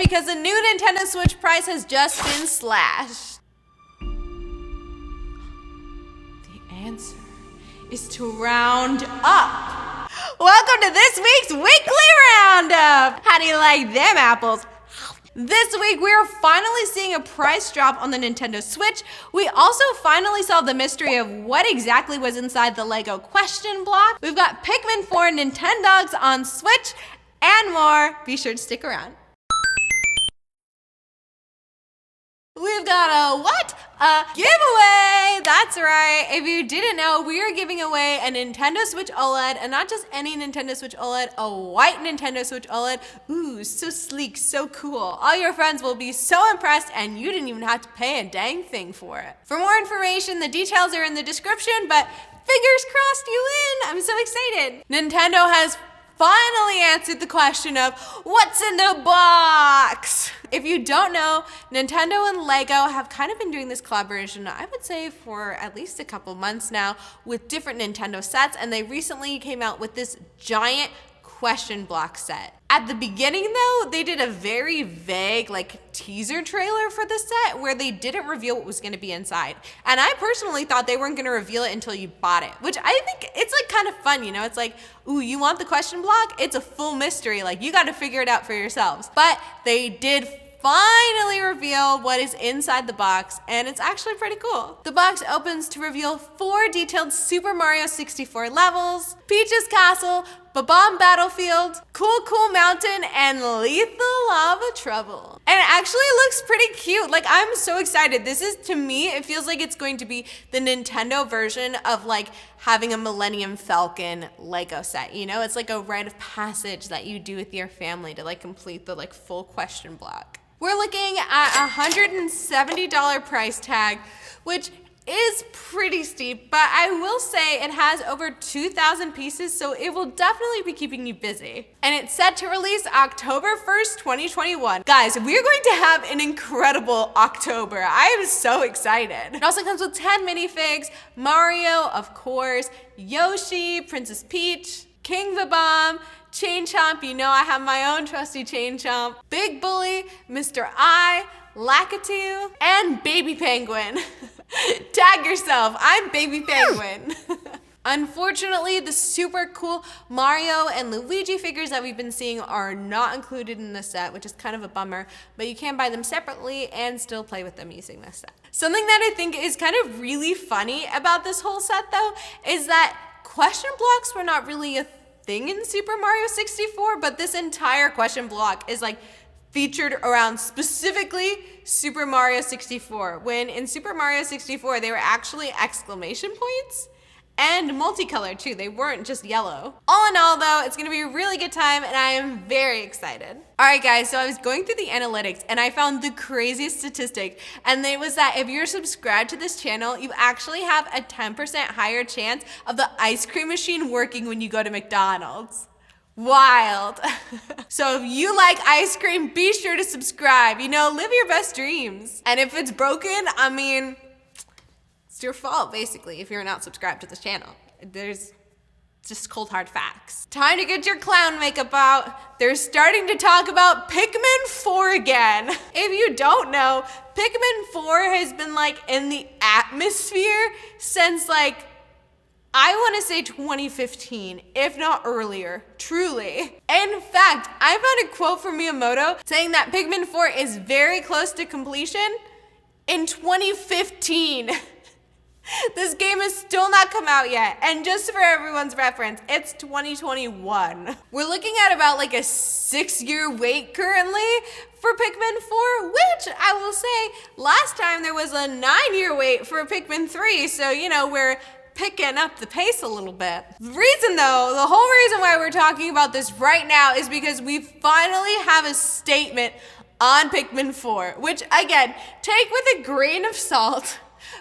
because the new Nintendo Switch price has just been slashed. The answer is to round up. Welcome to this week's weekly roundup. How do you like them apples? This week, we are finally seeing a price drop on the Nintendo Switch. We also finally solved the mystery of what exactly was inside the Lego question block. We've got Pikmin 4 Nintendogs on Switch and more. Be sure to stick around. We've got a giveaway. That's right. If you didn't know, we are giving away a Nintendo Switch OLED, and not just any Nintendo Switch OLED, a white Nintendo Switch OLED. Ooh, so sleek, so cool. All your friends will be so impressed, and you didn't even have to pay a dang thing for it. For more information, the details are in the description, but fingers crossed you win. I'm so excited. Nintendo has finally answered the question of what's in the box. If you don't know, Nintendo and Lego have kind of been doing this collaboration, I would say, for at least a couple months now with different Nintendo sets, and they recently came out with this giant question block set. At the beginning though, they did a very vague teaser trailer for the set where they didn't reveal what was gonna be inside. And I personally thought they weren't gonna reveal it until you bought it, which I think it's kind of fun, you know? It's like, ooh, you want the question block? It's a full mystery, you gotta figure it out for yourselves. But they did finally reveal what is inside the box, and it's actually pretty cool. The box opens to reveal 4 detailed Super Mario 64 levels, Peach's Castle, Bomb Battlefield, Cool Mountain, and Lethal Lava Trouble. And it actually looks pretty cute. I'm so excited. This is, to me, it feels like it's going to be the Nintendo version of having a Millennium Falcon Lego set. You know, it's like a rite of passage that you do with your family to complete the full question block. We're looking at a $170 price tag, which is pretty steep, but I will say it has over 2,000 pieces, so it will definitely be keeping you busy. And it's set to release October 1st, 2021. Guys, we're going to have an incredible October. I am so excited. It also comes with 10 minifigs, Mario, of course, Yoshi, Princess Peach, King Bomb, Chain Chomp, you know I have my own trusty Chain Chomp, Big Bully, Mr. I, Lakitu, and Baby Penguin. Tag yourself, I'm Baby Penguin. Unfortunately, the super cool Mario and Luigi figures that we've been seeing are not included in the set, which is kind of a bummer, but you can buy them separately and still play with them using this set. Something that I think is kind of really funny about this whole set though, is that question blocks were not really a thing in Super Mario 64, but this entire question block is featured around specifically Super Mario 64, when in Super Mario 64 they were actually exclamation points and multicolored too. They weren't just yellow. All in all though, it's gonna be a really good time and I am very excited. All right guys, so I was going through the analytics and I found the craziest statistic, and it was that if you're subscribed to this channel, you actually have a 10% higher chance of the ice cream machine working when you go to McDonald's. Wild. So if you like ice cream, be sure to subscribe, live your best dreams. And if it's broken, I mean, it's your fault basically if you're not subscribed to this channel. There's just cold hard facts. Time to get your clown makeup out. They're starting to talk about Pikmin 4 again. If you don't know, Pikmin 4 has been in the atmosphere since I want to say 2015, if not earlier, truly. In fact, I found a quote from Miyamoto saying that Pikmin 4 is very close to completion in 2015. This game has still not come out yet, and just for everyone's reference, it's 2021. We're looking at about a 6-year wait currently for Pikmin 4, which I will say, last time there was a 9-year wait for Pikmin 3, so we're picking up the pace a little bit. The reason though, the whole reason why we're talking about this right now is because we finally have a statement on Pikmin 4, which again, take with a grain of salt.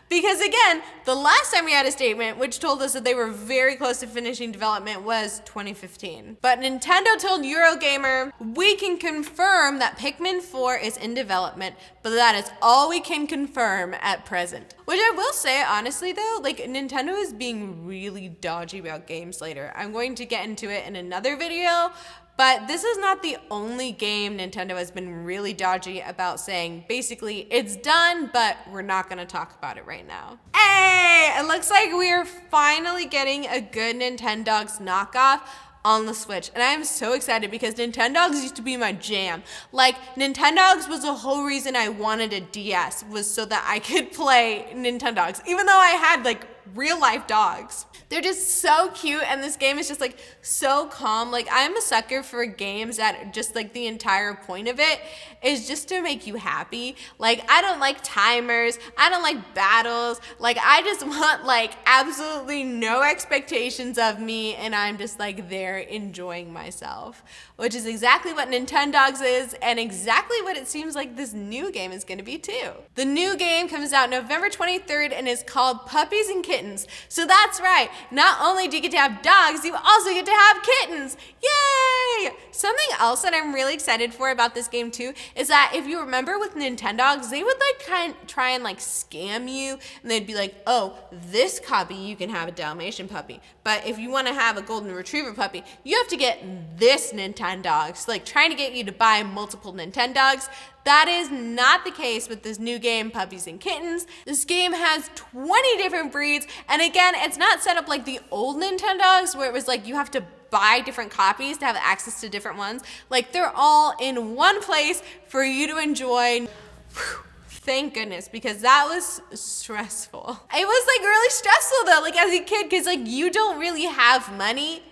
Because again, the last time we had a statement which told us that they were very close to finishing development was 2015. But Nintendo told Eurogamer, we can confirm that Pikmin 4 is in development, but that is all we can confirm at present. Which I will say, honestly though, Nintendo is being really dodgy about games later. I'm going to get into it in another video, But this is not the only game Nintendo has been really dodgy about saying, basically, it's done, but we're not gonna talk about it right now. Hey, it looks like we are finally getting a good Nintendogs knockoff on the Switch. And I am so excited because Nintendogs used to be my jam. Like, Nintendogs was the whole reason I wanted a DS, was so that I could play Nintendogs, even though I had like real life dogs. They're just so cute, and this game is just like so calm. Like, I'm a sucker for games that just like the entire point of it is just to make you happy. Like, I don't like timers, I don't like battles. Like, I just want like absolutely no expectations of me, and I'm just like there enjoying myself, which is exactly what Nintendogs is, and exactly what it seems like this new game is going to be too. The new game comes out November 23rd and is called Puppies and Kittens. So that's right, not only do you get to have dogs, you also get to have kittens. Yay! Something else that I'm really excited for about this game too is that if you remember with Nintendogs, they would like try and like scam you, and they'd be like, oh, this copy you can have a Dalmatian puppy, but if you want to have a golden retriever puppy, you have to get this Nintendogs, like trying to get you to buy multiple Nintendogs. That is not the case with this new game, Puppies and Kittens. This game has 20 different breeds, and again, it's not set up like the old Nintendogs where it was like you have to buy different copies to have access to different ones. Like, they're all in one place for you to enjoy. Whew. Thank goodness, because that was stressful. It was like really stressful though, like as a kid, because like you don't really have money.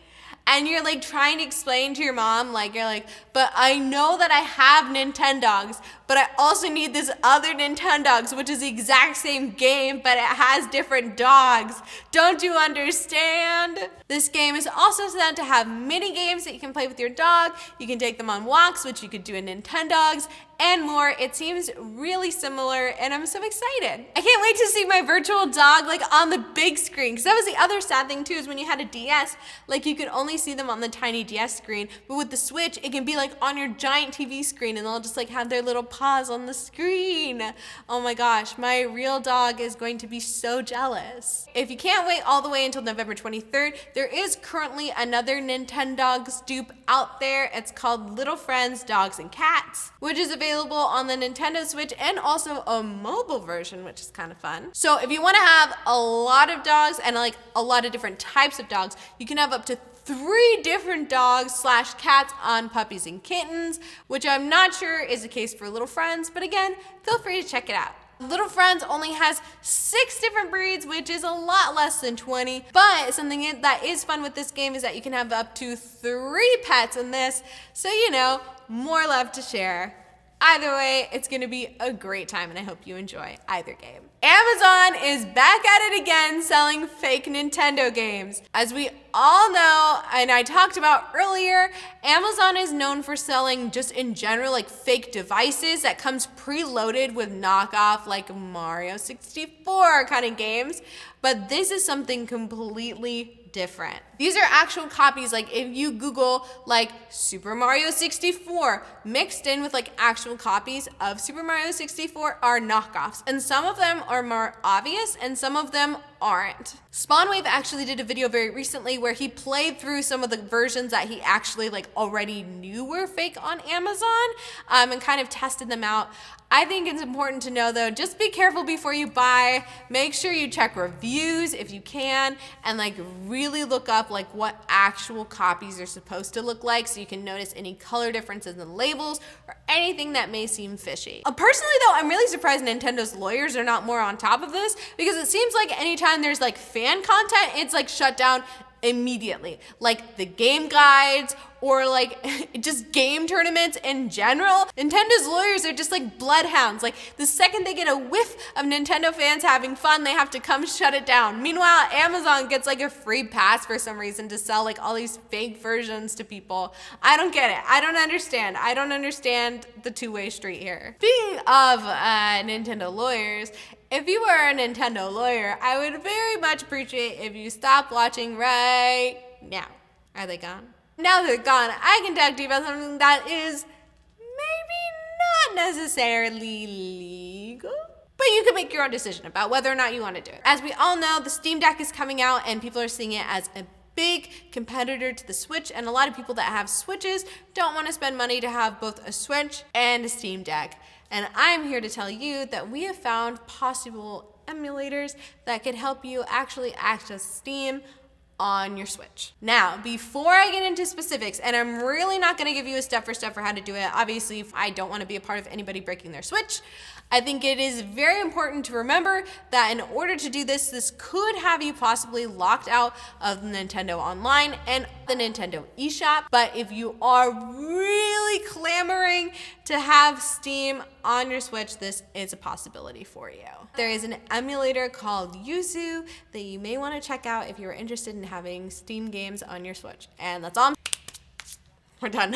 And you're like trying to explain to your mom, like you're like, but I know that I have Nintendogs, but I also need this other Nintendogs, which is the exact same game, but it has different dogs. Don't you understand? This game is also set to have mini games that you can play with your dog. You can take them on walks, which you could do in Nintendogs, and more. It seems really similar, and I'm so excited. I can't wait to see my virtual dog like on the big screen, because that was the other sad thing too, is when you had a DS, like you could only see them on the tiny DS screen, but with the Switch, it can be like on your giant TV screen, and they'll just like have their little paws on the screen. Oh my gosh, my real dog is going to be so jealous. If you can't wait all the way until November 23rd, there is currently another Nintendogs dupe out there. It's called Little Friends, Dogs and Cats, which is available on the Nintendo Switch and also a mobile version, which is kind of fun. So if you want to have a lot of dogs and like a lot of different types of dogs, you can have up to 3 different dogs / cats on Puppies and Kittens, which I'm not sure is the case for Little Friends, but again, feel free to check it out. Little Friends only has 6 different breeds, which is a lot less than 20, but something that is fun with this game is that you can have up to 3 pets in this, so you know, more love to share. Either way, it's gonna be a great time, and I hope you enjoy either game. Amazon is back at it again, selling fake Nintendo games. As we all know, and I talked about earlier, Amazon is known for selling just in general like fake devices that comes preloaded with knockoff like Mario 64 kind of games, but this is something completely different. These are actual copies. Like if you Google like Super Mario 64 mixed in with like actual copies of Super Mario 64 are knockoffs, and some of them are more obvious and some of them aren't. Spawnwave actually did a video very recently where he played through some of the versions that he actually like already knew were fake on Amazon and kind of tested them out. I think it's important to know though, just be careful before you buy. Make sure you check reviews if you can, and like really look up like what actual copies are supposed to look like, so you can notice any color differences in labels or anything that may seem fishy. Personally though, I'm really surprised Nintendo's lawyers are not more on top of this, because it seems like anytime there's like fan content, it's like shut down immediately. Like the game guides or like just game tournaments in general. Nintendo's lawyers are just like bloodhounds. Like the second they get a whiff of Nintendo fans having fun, they have to come shut it down. Meanwhile, Amazon gets like a free pass for some reason to sell like all these fake versions to people. I don't get it. I don't understand. I don't understand the two-way street here. Speaking of Nintendo lawyers, if you were a Nintendo lawyer, I would very much appreciate if you stopped watching right now. Are they gone? Now they're gone, I can talk to you about something that is maybe not necessarily legal, but you can make your own decision about whether or not you want to do it. As we all know, the Steam Deck is coming out and people are seeing it as a big competitor to the Switch, and a lot of people that have Switches don't want to spend money to have both a Switch and a Steam Deck. And I'm here to tell you that we have found possible emulators that could help you actually access Steam on your Switch. Now, before I get into specifics, and I'm really not gonna give you a step for step for how to do it, obviously I don't wanna be a part of anybody breaking their Switch. I think it is very important to remember that in order to do this, this could have you possibly locked out of Nintendo Online and the Nintendo eShop. But if you are really clamoring to have Steam on your Switch, this is a possibility for you. There is an emulator called Yuzu that you may want to check out if you're interested in having Steam games on your Switch. And that's all. We're done.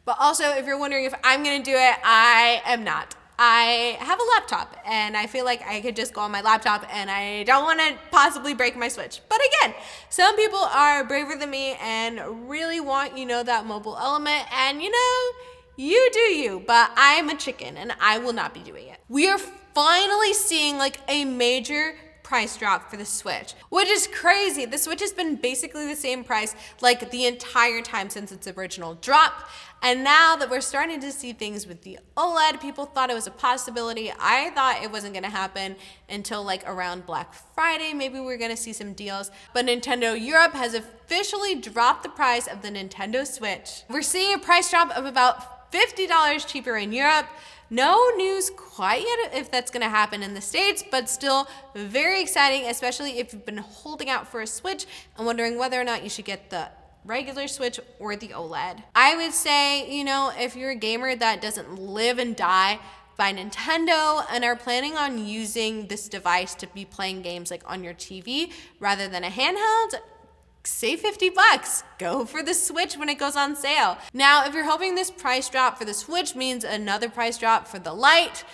But also, if you're wondering if I'm gonna do it, I am not. I have a laptop and I feel like I could just go on my laptop and I don't want to possibly break my Switch. But again, some people are braver than me and really want, that mobile element, and you do you, but I'm a chicken and I will not be doing it. We are finally seeing like a major price drop for the Switch, which is crazy. The Switch has been basically the same price like the entire time since its original drop. And now that we're starting to see things with the OLED, people thought it was a possibility. I thought it wasn't gonna happen until like around Black Friday. Maybe we're gonna see some deals. But Nintendo Europe has officially dropped the price of the Nintendo Switch. We're seeing a price drop of about $50 cheaper in Europe. No news quite yet if that's gonna happen in the States, but still very exciting, especially if you've been holding out for a Switch and wondering whether or not you should get the regular Switch or the OLED. I would say, if you're a gamer that doesn't live and die by Nintendo and are planning on using this device to be playing games like on your TV rather than a handheld, save $50. Go for the Switch when it goes on sale. Now, if you're hoping this price drop for the Switch means another price drop for the Lite,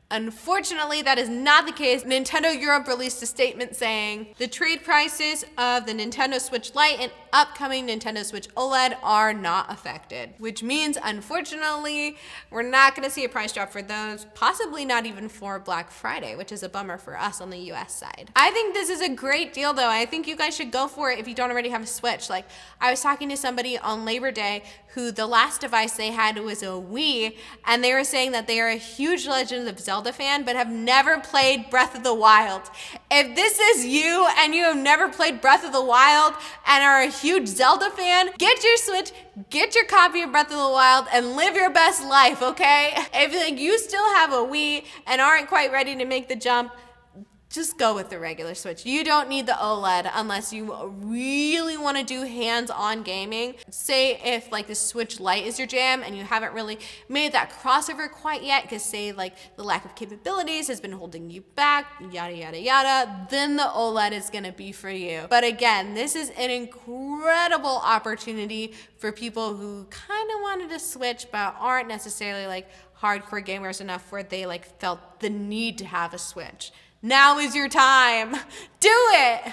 unfortunately, that is not the case. Nintendo Europe released a statement saying the trade prices of the Nintendo Switch Lite and upcoming Nintendo Switch OLED are not affected, which means, unfortunately, we're not gonna see a price drop for those, possibly not even for Black Friday, which is a bummer for us on the US side. I think this is a great deal though. I think you guys should go for it if you don't already have a Switch. Like, I was talking to somebody on Labor Day who the last device they had was a Wii, and they were saying that they are a huge Legend of Zelda fan, but have never played Breath of the Wild. If this is you and you have never played Breath of the Wild and are a huge Zelda fan, get your Switch, get your copy of Breath of the Wild, and live your best life, okay? If you still have a Wii and aren't quite ready to make the jump, just go with the regular Switch. You don't need the OLED unless you really want to do hands-on gaming. Say if like the Switch Lite is your jam and you haven't really made that crossover quite yet because say like the lack of capabilities has been holding you back, yada, yada, yada, then the OLED is going to be for you. But again, this is an incredible opportunity for people who kind of wanted to switch but aren't necessarily like hardcore gamers enough where they like felt the need to have a Switch. Now is your time. Do it!